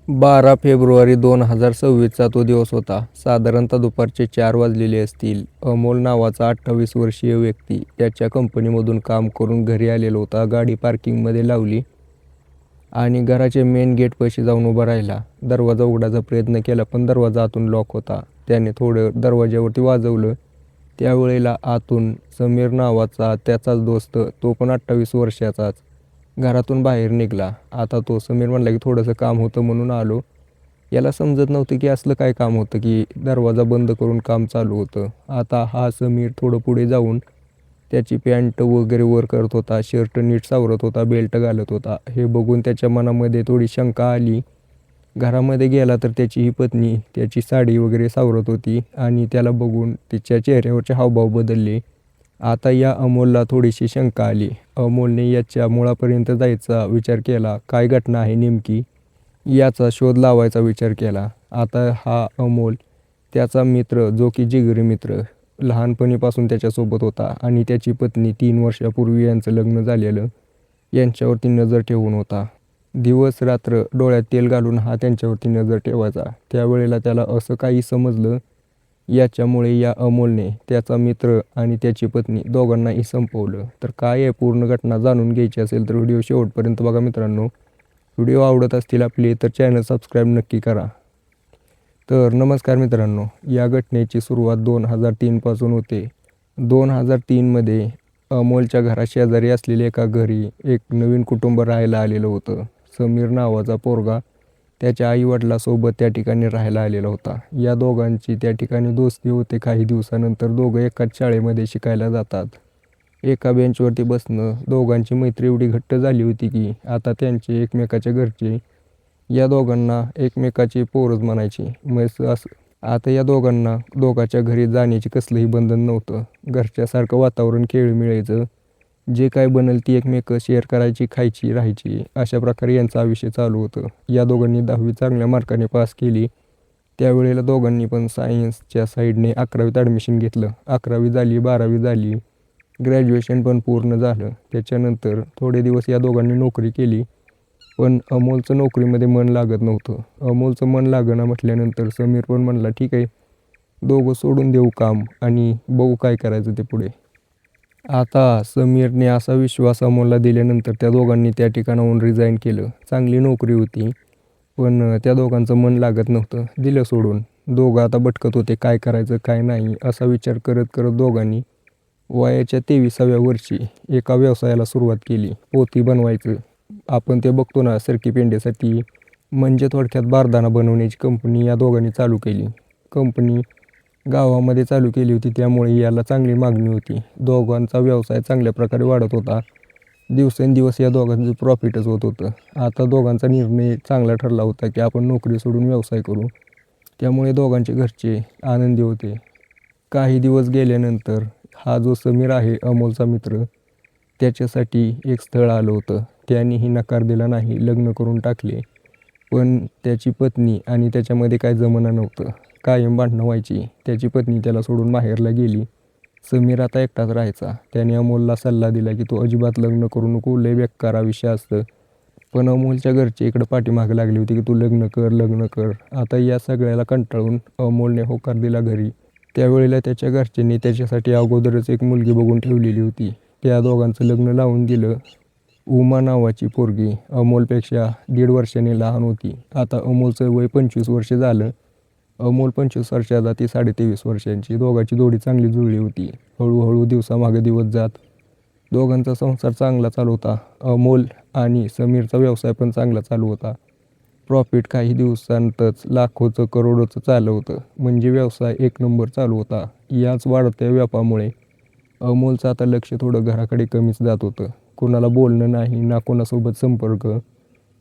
12 February 2026चा तो दिवस होता. साधारणतः दुपारचे 4 वाजलेले असतील. अमोल नावाचा 28 वर्षीय व्यक्ती त्याच्या कंपनीमधून काम करून घरी आलेला होता. गाडी पार्किंगमध्ये लावली आणि घराच्या मेन गेटपाशी जाऊन उभा राहिला. दरवाजा उघडायचा प्रयत्न केला, पण दरवाजा आतून लॉक होता. त्याने थोडं दरवाज्यावरती वाजवलं. त्यावेळेला आतून समीर नावाचा त्याचाच दोस्त, तो पण 28 वर्षाचाच, घरातून बाहेर निघाला. आता तो समीर म्हणला की थोडंसं काम होतं म्हणून आलो. याला समजत नव्हतं की असलं काय काम होतं की दरवाजा बंद करून काम चालू होतं. आता हा समीर थोडं पुढे जाऊन त्याची पॅन्ट वगैरे वर करत होता, शर्ट नीट सावरत होता, बेल्ट घालत होता. हे बघून त्याच्या मनामध्ये थोडी शंका आली. घरामध्ये गेला तर त्याची ही पत्नी त्याची साडी वगैरे सावरत होती आणि त्याला बघून तिच्या चेहऱ्यावरचे हावभाव बदलले. आता या अमोलला थोडीशी शंका आली. अमोलने याच्या मुळापर्यंत जायचा विचार केला. काय घटना आहे नेमकी याचा शोध लावायचा विचार केला. आता हा अमोल त्याचा मित्र, जो की जिगरी मित्र, लहानपणीपासून त्याच्यासोबत होता आणि त्याची पत्नी 3 वर्षापूर्वी यांचं लग्न झालेलं, यांच्यावरती नजर ठेवून होता. दिवस रात्र डोळ्यात तेल घालून हा त्यांच्यावरती नजर ठेवायचा. त्यावेळेला त्याला असं काही समजलं. याच्यामुळे या अमोलने त्याचा मित्र आणि त्याची पत्नी दोघांनाही संपवलं. तर काय आहे पूर्ण घटना जाणून घ्यायची असेल तर व्हिडिओ शेवटपर्यंत बघा मित्रांनो. व्हिडिओ आवडत असतील आपले तर चॅनल सबस्क्राईब नक्की करा. तर नमस्कार मित्रांनो, या घटनेची सुरुवात 2003 पासून होते. 2003मध्ये अमोलच्या घराशेजारी असलेल्या एका घरी एक नवीन कुटुंब राहायला आलेलं होतं. समीर नावाचा पोरगा त्याच्या आईवडिलांसोबत त्या ठिकाणी राहायला आलेला होता. या दोघांची त्या ठिकाणी दोस्ती होते. काही दिवसानंतर दोघं एकाच शाळेमध्ये शिकायला जातात. एका बेंचवरती बसणं, दोघांची मैत्री एवढी घट्ट झाली होती की आता त्यांचे एकमेकाच्या घरचे या दोघांना एकमेकाची पोरच म्हणायची. आता या दोघांना दोघांच्या घरी जाण्याची कसलंही बंधन नव्हतं. घरच्यासारखं वातावरण खेळ मिळायचं. जे काय बनेल ती एकमेकं शेअर करायची, खायची, राहायची. अशा प्रकारे यांचं आयुष्य चालू होतं. या दोघांनी 10वी चांगल्या मार्काने पास केली. त्यावेळेला दोघांनी पण सायन्सच्या साईडने 11वीत ॲडमिशन घेतलं. 11वी झाली, 12वी झाली, ग्रॅज्युएशन पण पूर्ण झालं. त्याच्यानंतर थोडे दिवस या दोघांनी नोकरी केली. पण अमोलचं नोकरीमध्ये मन लागत नव्हतं. अमोलचं मन लागणं म्हटल्यानंतर समीर पण म्हणला ठीक आहे, दोघं सोडून देऊ काम आणि बघू काय करायचं ते पुढे. आता समीरने असा विश्वास अमोलला दिल्यानंतर त्या दोघांनी त्या ठिकाणाहून रिझाईन केलं. चांगली नोकरी होती, पण त्या दोघांचं मन लागत नव्हतं. दिलं सोडून. दोघं आता भटकत होते, काय करायचं काय नाही असा विचार करत करत दोघांनी वयाच्या 23व्या वर्षी एका व्यवसायाला सुरुवात केली. पोती बनवायचं. आपण ते बघतो ना, सरकी पेंड्यासाठी, म्हणजे थोडक्यात बारदाना बनवण्याची कंपनी या दोघांनी चालू केली. कंपनी गावामध्ये चालू केली होती, त्यामुळे याला चांगली मागणी होती. दोघांचा व्यवसाय चांगल्या प्रकारे वाढत होता. दिवसेंदिवस या दोघांचं प्रॉफिटच होत होतं. आता दोघांचा निर्णय चांगला ठरला होता की आपण नोकरी सोडून व्यवसाय करू. त्यामुळे दोघांचे घरचे आनंदी होते. काही दिवस गेल्यानंतर हा जो समीर आहे, अमोलचा मित्र, त्याच्यासाठी एक स्थळ आलं होतं. त्यानेही नकार दिला नाही, लग्न करून टाकले. पण त्याची पत्नी आणि त्याच्यामध्ये काय जमणं नव्हतं. कायम भांडणं व्हायची. त्याची पत्नी त्याला सोडून माहेरला गेली. समीर आता एकटाच राहायचा. त्याने अमोलला सल्ला दिला की तू अजिबात लग्न करू नको, लय बेकार आयुष्य असतं. पण अमोलच्या घरचे इकडं पाठीमागे लागली होती की तू लग्न कर, लग्न कर. आता या सगळ्याला कंटाळून अमोलने होकार दिला घरी. त्यावेळेला त्याच्या घरच्यांनी त्याच्यासाठी अगोदरच एक मुलगी बघून ठेवलेली होती. त्या दोघांचं लग्न लावून दिलं. उमा नावाची पोरगी अमोलपेक्षा 1.5 वर्षांनी लहान होती. आता अमोलचं वय 25 वर्ष झालं. अमोल 25 वर्षाचा, ती 23.5 वर्षांची. दोघांची जोडी चांगली जुळली होती. हळूहळू दिवसामागे दिवस जात दोघांचा संसार चांगला चालू होता. अमोल आणि समीरचा व्यवसाय पण चांगला चालू होता. प्रॉफिट काही दिवसांतच लाखोचं, करोडोचं चालू होतं. म्हणजे व्यवसाय एक नंबर चालू होता. याच वाढत्या व्यापामुळे अमोलचं आता लक्ष थोडं घराकडे कमीच जात होतं. कोणाला बोलणं नाही, ना कोणासोबत संपर्क.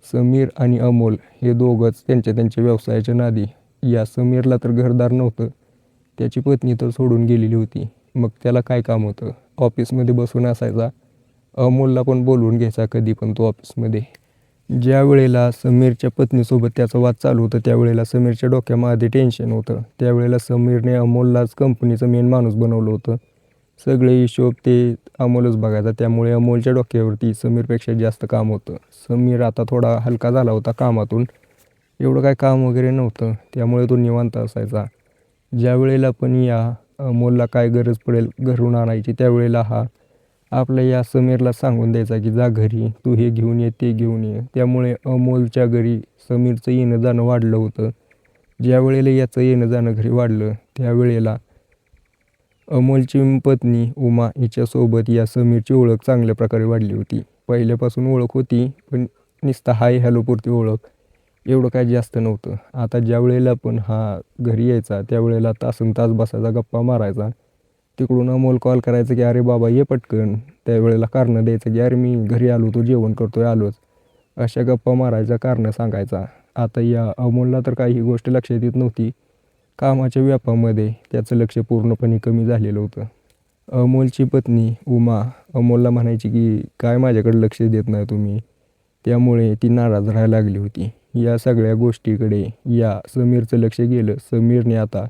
समीर आणि अमोल हे दोघंच त्यांच्या त्यांच्या व्यवसायाच्या नादी. या समीरला तर घरदार नव्हतं. त्याची पत्नी तर सोडून गेलेली होती. मग त्याला काय काम होतं? ऑफिसमध्ये बसून असायचा. अमोलला पण बोलवून घ्यायचा कधी पण तो ऑफिसमध्ये. ज्या वेळेला समीरच्या पत्नीसोबत त्याचा वाद चालू होता, त्यावेळेला समीरच्या डोक्यामध्ये टेन्शन होतं. त्यावेळेला समीरने अमोललाच कंपनीचं मेन माणूस बनवलं होतं. सगळे हिशोब ते अमोलच बघायचा. त्यामुळे अमोलच्या डोक्यावरती समीरपेक्षा जास्त काम होतं. समीर आता थोडा हलका झाला होता कामातून. एवढं काय काम वगैरे नव्हतं, त्यामुळे तो निवांत असायचा. ज्यावेळेला पण या अमोलला काय गरज पडेल घरून आणायची, त्यावेळेला हा आपल्या या समीरला सांगून द्यायचा की जा घरी, तू हे घेऊन ये, ते घेऊन ये. त्यामुळे अमोलच्या घरी समीरचं येणं जाणं वाढलं होतं. ज्यावेळेला याचं येणं जाणं घरी वाढलं, त्यावेळेला अमोलची पत्नी उमा हिच्यासोबत या समीरची ओळख चांगल्या प्रकारे वाढली होती. पहिल्यापासून ओळख होती, पण नुसता हाय हॅलोपुरती ओळख, एवढं काय जास्त नव्हतं. आता ज्यावेळेला पण हा घरी यायचा, त्यावेळेला तासनतास बसायचा, गप्पा मारायचा. तिकडून अमोल कॉल करायचा की अरे बाबा ये पटकन. त्यावेळेला कारणं द्यायचं की अरे मी घरी आलो, तो जेवण करतोय, आलोच. अशा गप्पा मारायचा, कारणं सांगायचा. आता या अमोलला तर काही गोष्ट लक्षात येत नव्हती. कामाच्या व्यापामध्ये त्याचं लक्ष पूर्णपणे कमी झालेलं होतं. अमोलची पत्नी उमा अमोलला म्हणायची की काय माझ्याकडे लक्ष देत नाही तुम्ही. त्यामुळे ती नाराज राहायला लागली होती. या सगळ्या गोष्टीकडे या समीरचं लक्ष गेलं. समीरने आता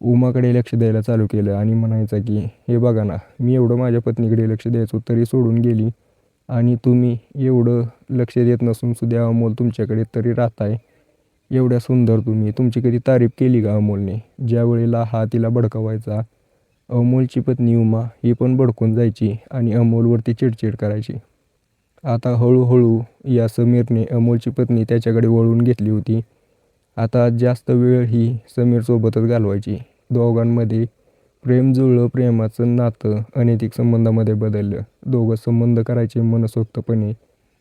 उमाकडे लक्ष द्यायला चालू केलं आणि म्हणायचं की हे बघा ना, मी एवढं माझ्या पत्नीकडे लक्ष द्यायचो तरी सोडून गेली आणि तुम्ही एवढं लक्ष देत नसून सुद्धा अमोल तुमच्याकडे तरी राहताय. एवढ्या सुंदर तुम्ही, तुमची कधी तारीफ केली का अमोलने? ज्यावेळेला हा तिला भडकवायचा, अमोलची पत्नी उमा ही पण भडकून जायची आणि अमोलवरती चिडचिड करायची. आता हळूहळू या समीरने अमोलची पत्नी त्याच्याकडे वळून घेतली होती. आता जास्त वेळ ही समीरसोबतच घालवायची. दोघांमध्ये प्रेम जुळलं, प्रेमाचं नातं अनैतिक संबंधामध्ये बदललं. दोघं संबंध करायचे मनसोक्तपणे,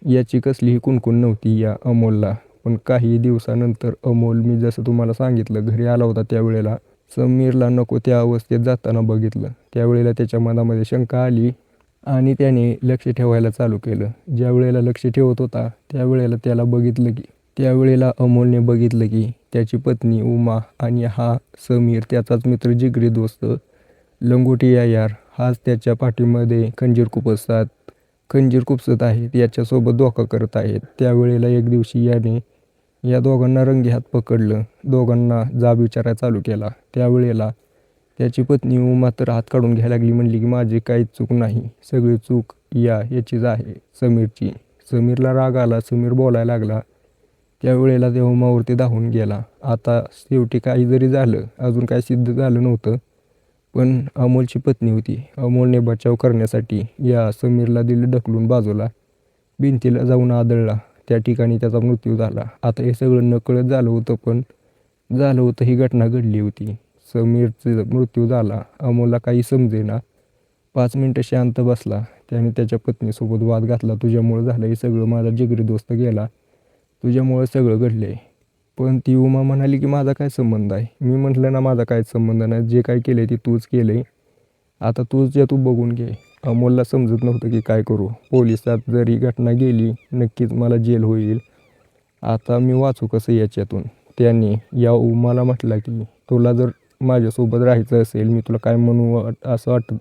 याची कसलीही कुणकुण नव्हती या अमोलला. पण काही दिवसानंतर अमोल, मी जसं तुम्हाला सांगितलं, घरी आला होता त्यावेळेला समीरला नको त्या अवस्थेत जाताना बघितलं. त्यावेळेला त्याच्या मनामध्ये शंका आली आणि त्याने लक्ष ठेवायला चालू केलं. ज्यावेळेला लक्ष ठेवत होता त्यावेळेला अमोलने बघितलं की त्याची पत्नी उमा आणि हा समीर, त्याचाच मित्र जिगरी दोस्त लंगोटिया यार, हाच त्याच्या पाठीमध्ये खंजीर खुपसत आहेत, याच्यासोबत धोका करत आहेत. त्यावेळेला एक दिवशी याने या दोघांना रंगेहात पकडलं, दोघांना जाब विचारायला चालू केला. त्यावेळेला त्याची पत्नी उमा तर हात काढून घ्यायला लागली, म्हणली की माझी काहीच चूक नाही, सगळी चूक याचीच आहे, समीरची. समीरला राग आला, समीर बोलायला लागला. त्यावेळेला त्या उमावरती धावून गेला. आता शेवटी काही जरी झालं, अजून काही सिद्ध झालं नव्हतं, पण अमोलची पत्नी होती. अमोलने बचाव करण्यासाठी या समीरला दिलं ढकलून बाजूला, भिंतीला जाऊन आदळला. त्या ठिकाणी त्याचा मृत्यू झाला. आता हे सगळं नकळत झालं होतं, पण झालं होतं, ही घटना घडली होती. समीरचा मृत्यू झाला. अमोलला काही समजेना. 5 मिनटं शांत बसला. त्याने त्याच्या पत्नीसोबत वाद घातला, तुझ्यामुळं झालं हे सगळं, माझा जिगरी दोस्त गेला, तुझ्यामुळं सगळं घडले. पण ती उमा म्हणाली की माझा काय संबंध आहे? मी म्हटलं ना माझा काहीच संबंध नाही, जे काय केलं ते तूच केलं, आता तू बघून घे. अमोलला समजत नव्हतं की काय करू. पोलिसात जर ही घटना गेली, नक्कीच मला जेल होईल. आता मी वाचू कसं याच्यातून? त्याने या उमाला म्हटलं की तुला जर माझ्यासोबत राहायचं असेल, मी तुला काय म्हणू असं वाटत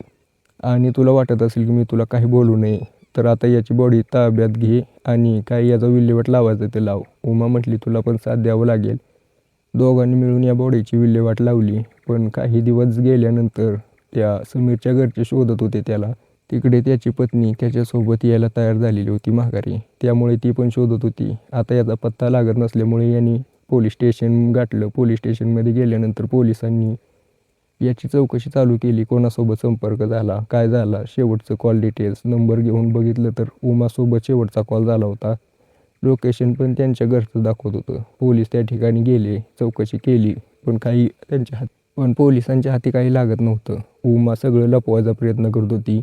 आणि तुला वाटत असेल की मी तुला काही बोलू नये, तर आता याची बॉडी ताब्यात घे आणि काय याचा विल्हेवाट लावायचं ते लाव. उमा म्हटली तुला पण साथ द्यावं लागेल. दोघांनी मिळून या बॉडीची विल्हेवाट लावली. पण काही दिवस गेल्यानंतर त्या समीरच्या घरचे शोधत होते त्याला. तिकडे त्याची पत्नी त्याच्यासोबत यायला तयार झालेली होती माघारी, त्यामुळे ती पण शोधत होती. आता याचा पत्ता लागत नसल्यामुळे यांनी पोलीस स्टेशन गाठलं. पोलीस स्टेशनमध्ये गेल्यानंतर पोलिसांनी याची चौकशी चालू केली, कोणासोबत संपर्क झाला, काय झाला, शेवटचं कॉल डिटेल्स नंबर घेऊन बघितलं तर उमासोबत शेवटचा कॉल झाला होता. लोकेशन पण त्यांच्या घरचं दाखवत होतं. पोलीस त्या ठिकाणी गेले, चौकशी केली, पण पोलिसांच्या हाती काही लागत नव्हतं. उमा सगळं लपवायचा प्रयत्न करत होती,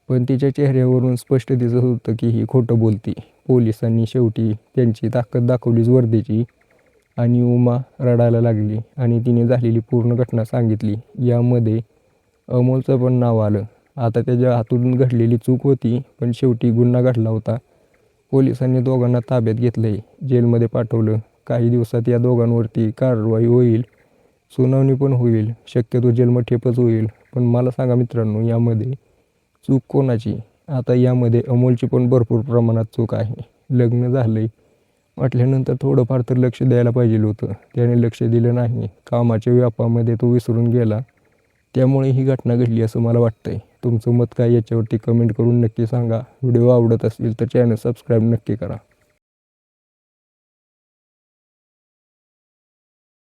पण तिच्या चेहऱ्यावरून स्पष्ट दिसत होतं की ही खोटं बोलती. पोलिसांनी शेवटी त्यांची ताकद दाखवलीच वर्दीची आणि उमा रडायला लागली आणि तिने झालेली पूर्ण घटना सांगितली. यामध्ये अमोलचं पण नाव आलं. आता त्याच्या हातून घडलेली चूक होती, पण शेवटी गुन्हा घडला होता. पोलिसांनी दोघांना ताब्यात घेतलंय, जेलमध्ये पाठवलं. काही दिवसात या दोघांवरती कारवाई होईल, सुनावणी पण होईल, शक्यतो जन्मठेपच होईल. पण मला सांगा मित्रांनो, यामध्ये चूक कोणाची? आता यामध्ये अमोलची पण भरपूर प्रमाणात चूक आहे. लग्न झालंय म्हटल्यानंतर थोडंफार तर लक्ष द्यायला पाहिजे होतं, त्याने लक्ष दिलं नाही. कामाच्या व्यापामध्ये तो विसरून गेला, त्यामुळे ही घटना घडली असं मला वाटतंय. तुमचं मत काय याच्यावरती कमेंट करून नक्की सांगा. व्हिडिओ आवडत असेल तर चॅनल सबस्क्राईब नक्की करा.